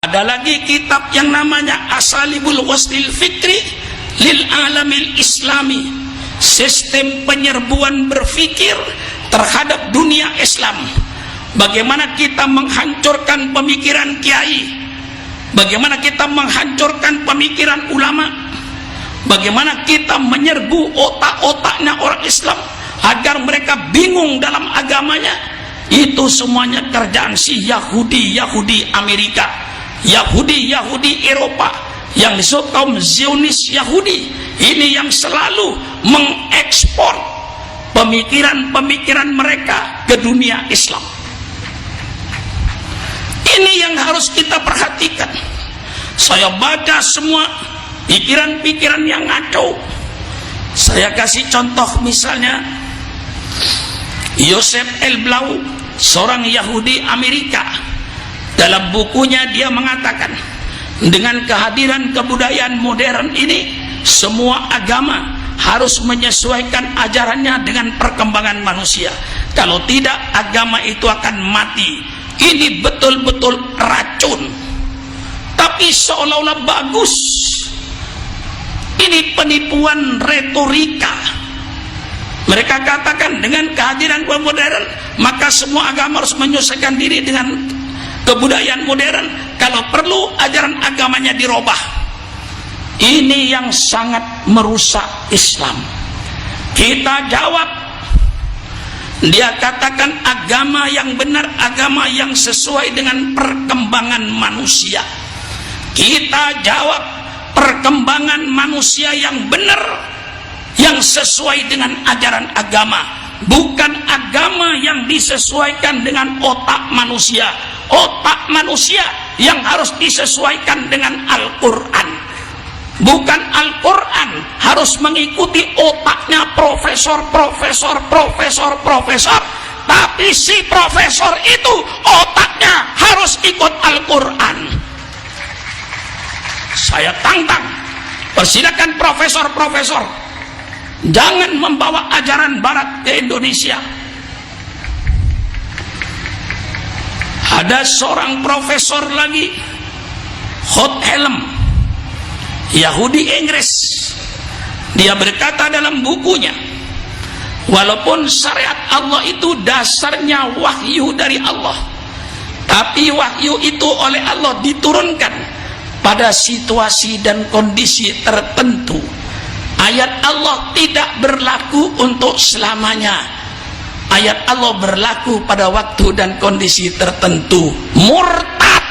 Ada lagi kitab yang namanya Asalibul Waslil Fikri lil Alamil Islami, sistem penyerbuan berpikir terhadap dunia Islam. Bagaimana kita menghancurkan pemikiran kiai, bagaimana kita menghancurkan pemikiran ulama, bagaimana kita menyerbu otak-otaknya orang Islam agar mereka bingung dalam agamanya. Itu semuanya kerjaan si Yahudi Amerika, Yahudi Eropa, yang disebut kaum Zionis Yahudi. Ini yang selalu mengekspor pemikiran-pemikiran mereka ke dunia Islam. Ini yang harus kita perhatikan. Saya baca semua pikiran-pikiran yang ngaco. Saya kasih contoh, misalnya Yosef El Blau, seorang Yahudi Amerika. Dalam bukunya dia mengatakan, dengan kehadiran kebudayaan modern ini, semua agama harus menyesuaikan ajarannya dengan perkembangan manusia. Kalau tidak, agama itu akan mati. Ini betul-betul racun, tapi seolah-olah bagus. Ini penipuan retorika. Mereka katakan dengan kehadiran modern, maka semua agama harus menyesuaikan diri dengan kebudayaan modern. Kalau perlu, ajaran agamanya dirubah. Ini yang sangat merusak Islam. Kita jawab, dia katakan agama yang benar, agama yang sesuai dengan perkembangan manusia. Kita jawab, perkembangan manusia yang benar, yang sesuai dengan ajaran agama, bukan agama yang disesuaikan dengan otak manusia. Otak manusia yang harus disesuaikan dengan Al-Quran, bukan Al-Quran harus mengikuti otaknya profesor, tapi si profesor itu otaknya harus ikut Al-Quran. Saya tantang, persilakan profesor, jangan membawa ajaran barat ke Indonesia. Ada seorang profesor lagi, Hot Helm, Yahudi Inggris. Dia berkata dalam bukunya, walaupun syariat Allah itu dasarnya wahyu dari Allah, tapi wahyu itu oleh Allah diturunkan pada situasi dan kondisi tertentu. Ayat Allah tidak berlaku untuk selamanya. Ayat Allah berlaku pada waktu dan kondisi tertentu. Murtad.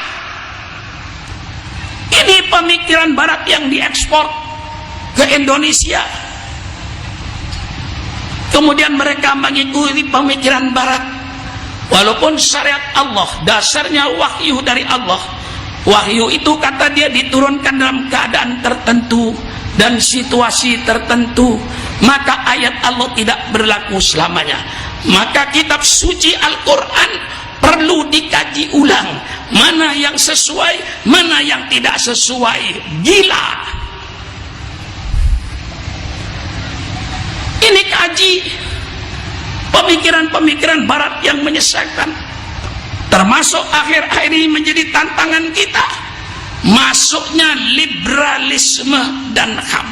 Ini pemikiran barat yang diekspor ke Indonesia. Kemudian mereka mengikuti pemikiran barat. Walaupun syariat Allah dasarnya wahyu dari Allah, wahyu itu kata dia diturunkan dalam keadaan tertentu dan situasi tertentu, maka ayat Allah tidak berlaku selamanya. Maka kitab suci Al-Quran perlu dikaji ulang, mana yang sesuai, mana yang tidak sesuai. Gila. Ini kaji pemikiran-pemikiran barat yang menyesatkan. Termasuk akhir-akhir ini menjadi tantangan kita, masuknya liberalisme dan HAM.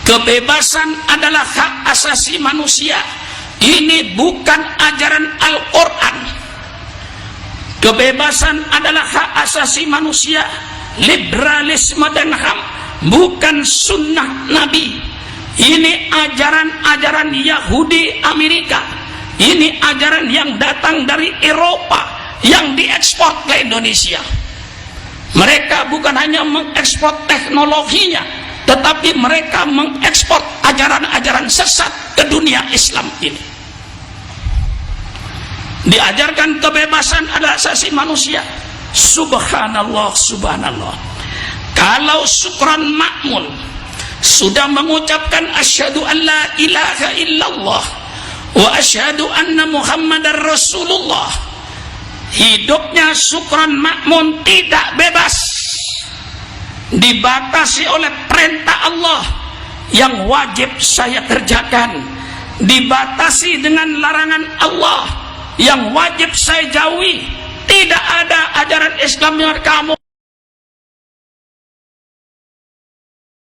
Kebebasan adalah hak asasi manusia. Ini bukan ajaran Al-Quran. Kebebasan adalah hak asasi manusia. Liberalisme dan HAM bukan sunnah Nabi. Ini ajaran-ajaran Yahudi Amerika. Ini ajaran yang datang dari Eropa, yang diekspor ke Indonesia. Mereka bukan hanya mengekspor teknologinya, tetapi mereka mengekspor ajaran-ajaran sesat ke dunia Islam ini. Diajarkan kebebasan adalah asasi manusia. Subhanallah, subhanallah. Kalau Sukron Ma'mun sudah mengucapkan asyhadu an la ilaha illallah wa asyhadu anna Muhammadar Rasulullah, hidupnya Sukron Ma'mun tidak bebas, dibatasi oleh perintah Allah yang wajib saya kerjakan, dibatasi dengan larangan Allah yang wajib saya jauhi. Tidak ada ajaran Islam yang kamu